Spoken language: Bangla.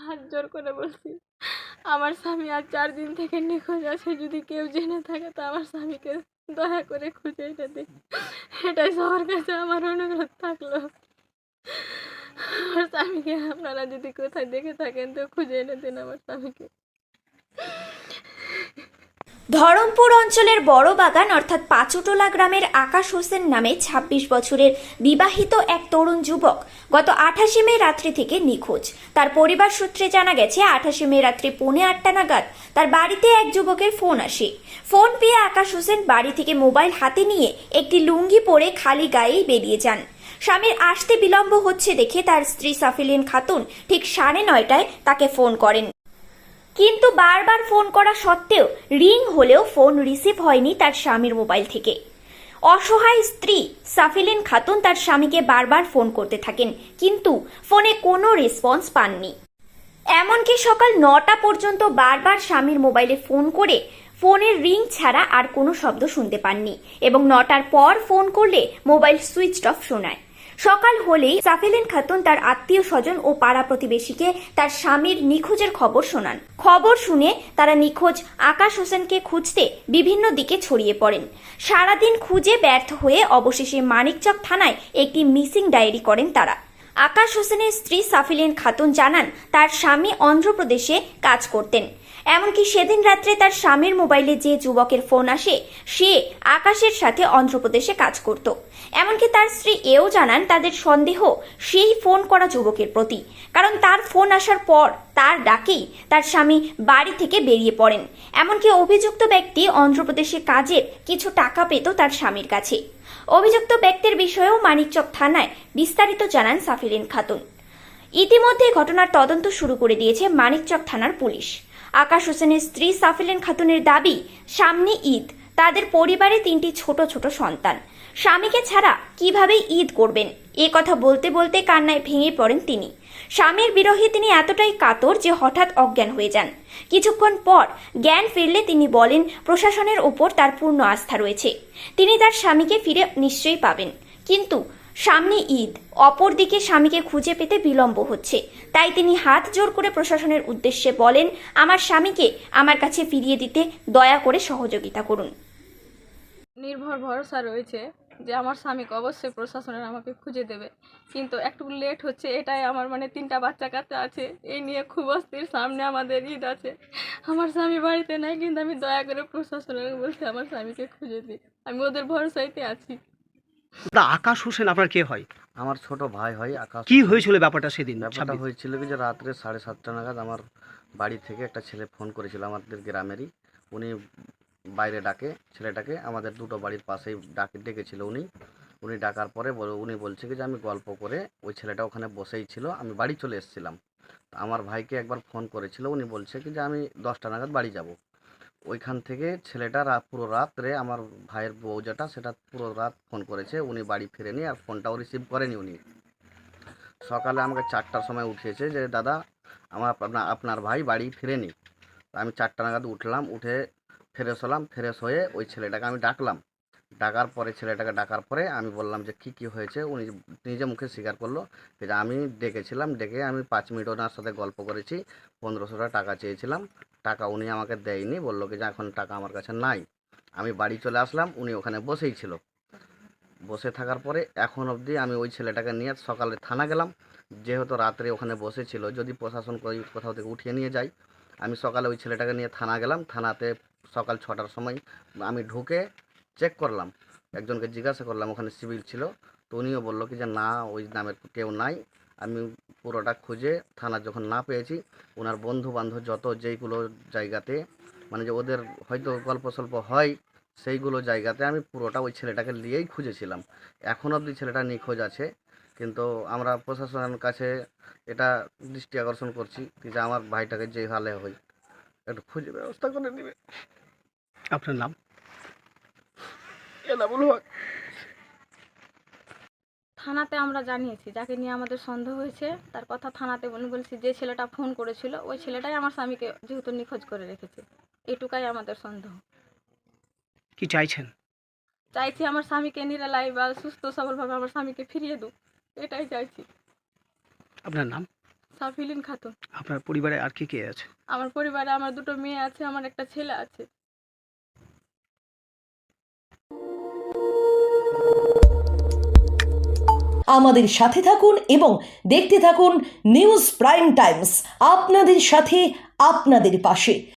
হাত জোর করে বলছি, আমার স্বামী আজ 4 দিন থেকে নিখোঁজ আছে, যদি কেউ জেনে থাকে তো আমার স্বামীকে দয়া করে খুঁজে এনে দিন। এটাই সবার কাছে আমার অনুরোধ থাকলো। আমার স্বামীকে আপনারা যদি কোথায় দেখে থাকেন তো খুঁজে এনে দিন আমার স্বামীকে। ধরমপুর অঞ্চলের বড় বাগান অর্থাৎ পাচুটোলা গ্রামের আকাশ হোসেন নামে ২৬ বছরের বিবাহিত এক তরুণ যুবক গত ২৮ মে রাত্রি থেকে নিখোঁজ। তার পরিবার সূত্রে জানা গেছে ২৮ মে রাত্রি ৮:৩০ নাগাদ তার বাড়িতে এক যুবকের ফোন আসে। ফোন পেয়ে আকাশ হোসেন বাড়ি থেকে মোবাইল হাতে নিয়ে একটি লুঙ্গি পরে খালি গায়েই বেরিয়ে যান। স্বামীর আসতে বিলম্ব হচ্ছে দেখে তার স্ত্রী সাফিলিন খাতুন ঠিক 9:30টায় তাকে ফোন করেন, কিন্তু বারবার ফোন করা সত্ত্বেও রিং হলেও ফোন রিসিভ হয়নি তার স্বামীর মোবাইল থেকে। অসহায় স্ত্রী সাফিলিন খাতুন তার স্বামীকে বারবার ফোন করতে থাকেন, কিন্তু ফোনে কোনো রেসপন্স পাননি। এমনকি সকাল 9টা পর্যন্ত বারবার স্বামীর মোবাইলে ফোন করে ফোনের রিং ছাড়া আর কোনো শব্দ শুনতে পাননি এবং 9টার পর ফোন করলে মোবাইল সুইচ অফ শোনায়। সকাল হলেই সাফিলিন খাতুন তার আত্মীয় স্বজন ও পাড়া প্রতিবেশীকে তার স্বামীর নিখোঁজের খবর শোনান। খবর শুনে তারা নিখোঁজ আকাশ হোসেনকে খুঁজতে বিভিন্ন দিকে ছড়িয়ে পড়েন। সারাদিন খুঁজে ব্যর্থ হয়ে অবশেষে মানিকচক থানায় একটি মিসিং ডায়েরি করেন তারা। আকাশ হোসেনের স্ত্রী সাফিলিন খাতুন জানান তার স্বামী অন্ধ্রপ্রদেশে কাজ করতেন। এমনকি সেদিন রাত্রে তার স্বামীর মোবাইলে যে যুবকের ফোন আসে সে আকাশের সাথে অন্ধ্রপ্রদেশে কাজ করত। এমনকি তার স্ত্রী এও জানান তাদের সন্দেহ সেই ফোন করা যুবকের প্রতি, কারণ তার ফোন আসার পর তার ডাকেই তার স্বামী বাড়ি থেকে বেরিয়ে পড়েন। এমনকি অভিযুক্ত ব্যক্তি অন্ধ্রপ্রদেশে কাজের কিছু টাকা পেত তার স্বামীর কাছে। অভিযুক্ত ব্যক্তির বিষয়েও মানিকচক থানায় বিস্তারিত জানান সাফিলিন খাতুন। ইতিমধ্যে ঘটনার তদন্ত শুরু করে দিয়েছে মানিকচক থানার পুলিশ। আকাশ হোসেনের স্ত্রী সাফিলিন খাতুনের দাবি, সামনে ঈদ, তাদের পরিবারে 3টি ছোট ছোট সন্তান, স্বামীকে ছাড়া কিভাবে ঈদ করবেন এ কথা বলতে বলতে কান্নায় ভেঙে পড়েন তিনি। স্বামীর বিরহে তিনি এতটাই কাতর যে হঠাৎ অজ্ঞান হয়ে যান। কিছুক্ষণ পর জ্ঞান ফিরলে তিনি বলেন প্রশাসনের ওপর তার পূর্ণ আস্থা রয়েছে, তিনি তার স্বামীকে ফিরে নিশ্চয়ই পাবেন, কিন্তু সামনে ঈদ, অপরদিকে স্বামীকে খুঁজে পেতে বিলম্ব হচ্ছে। তাই তিনি হাত জোর করে প্রশাসনের উদ্দেশ্যে বলেন, আমার স্বামীকে আমার কাছে ফিরিয়ে দিতে দয়া করে সহযোগিতা করুন। নির্ভর ভরসা রয়েছে যে আমার স্বামীকে অবশ্যই প্রশাসনের আমাকে খুঁজে দেবে, কিন্তু একটু লেট হচ্ছে। এটাই আমার 3টা বাচ্চা কাচ্চা আছে, এই নিয়ে খুব অস্থির। সামনে আমাদের ঈদ আছে, আমার স্বামী বাড়িতে নাই, কিন্তু আমি দয়া করে প্রশাসনের বলছি আমার স্বামীকে খুঁজে দিই, আমি ওদের ভরসাইতে আছি। আকাশ হোসেন আপনার কে হয়? আমার ছোট ভাই হয় আকাশ। কি হয়েছিল ব্যাপারটা সেদিন? ব্যাপারটা হয়েছিল কি যে রাত্রে 7:30 নাগাদ আমার বাড়ি থেকে একটা ছেলে ফোন করেছিল, আমাদের গ্রামেরই। উনি বাইরে ডাকে ছেলেটাকে, আমাদের দুটো বাড়ির পাশেই ডেকেছিল উনি ডাকার পরে উনি বলছে কি যে আমি গল্প করে, ওই ছেলেটা ওখানে বসেই ছিল, আমি বাড়ি চলে এসেছিলাম। আমার ভাইকে একবার ফোন করেছিল, উনি বলছে কি যে আমি 10টা নাগাদ বাড়ি যাব। ওইখান থেকে ছেলেটা পুরো রাত্রে, আমার ভাইয়ের বউ যেটা, সেটা পুরো রাত ফোন করেছে, উনি বাড়ি ফেরেনি আর ফোনটাও রিসিভ করেনি। উনি সকালে আমাকে 4টার সময় উঠিয়েছে যে দাদা আপনার ভাই বাড়ি ফিরেনি। আমি 4টা নাগাদ উঠলাম, উঠে ফ্রেশ হলাম, ফ্রেশ হয়ে ওই ছেলেটাকে আমি ডাকলাম। ছেলেটাকে ডাকার পরে আমি বললাম যে কী হয়েছে। উনি নিজে মুখে স্বীকার করলো যে আমি ডেকেছিলাম, ডেকে আমি 5 মিনিট ওনার সাথে গল্প করেছি, 1500 টাকা চেয়েছিলাম, টাকা উনি আমাকে দেয়নি, বললো কি যে এখন টাকা আমার কাছে নাই। আমি বাড়ি চলে আসলাম, উনি ওখানে বসেই ছিল। বসে থাকার পরে এখন অবধি আমি ওই ছেলেটাকে নিয়ে সকালে থানা গেলাম, যেহেতু রাত্রে ওখানে বসেছিল, যদি প্রশাসন কোথাও থেকে উঠিয়ে নিয়ে যায়। আমি সকালে ওই ছেলেটাকে নিয়ে থানা গেলাম। থানাতে সকাল 6টার সময় আমি ঢুকে চেক করলাম, একজনকে জিজ্ঞাসা করলাম, ওখানে সিভিল ছিল, তো উনিও বললো কি যে না ওই নামের কেউ নাই। আমি পুরোটা খুঁজে থানা যখন না পেয়েছি, ওনার বন্ধু বান্ধব যত যেইগুলো জায়গাতে যে ওদের হয়তো গল্প সল্প হয়, সেইগুলো জায়গাতে আমি পুরোটা ওই ছেলেটাকে নিয়েই খুঁজেছিলাম। এখন অবধি ছেলেটা নিখোঁজ আছে, কিন্তু আমরা প্রশাসনের কাছে এটা দৃষ্টি আকর্ষণ করছি যে আমার ভাইটাকে যে হালে হয় একটু খুঁজে ব্যবস্থা করে দিবে। আপনার নাম? এনামুল হক। থানাতে আমরা জানিয়েছি, যাকে নিয়ে আমাদের সন্দেহ হয়েছে তার কথা থানাতে বলছি, যে ছেলেটা ফোন করেছিল ওই ছেলেটাই আমার স্বামীকে যেহেতু নিখোঁজ করে রেখেছে, এটুকাই আমাদের সন্দেহ। কি চাইছেন? চাইছি আমার স্বামীকে নিরালাই বা সুস্থ সবলভাবে আমার স্বামীকে ফিরিয়ে দিক, এটাই চাইছি। আপনার নাম? সাফিলিন খাতুন। আপনার পরিবারে আর কে আছে? আমার পরিবারে আমার দুটো মেয়ে আছে, আমার একটা ছেলে আছে। আমাদের সাথে থাকুন এবং দেখতে থাকুন নিউজ প্রাইম টাইমস, আপনাদের সাথে আপনাদের পাশে।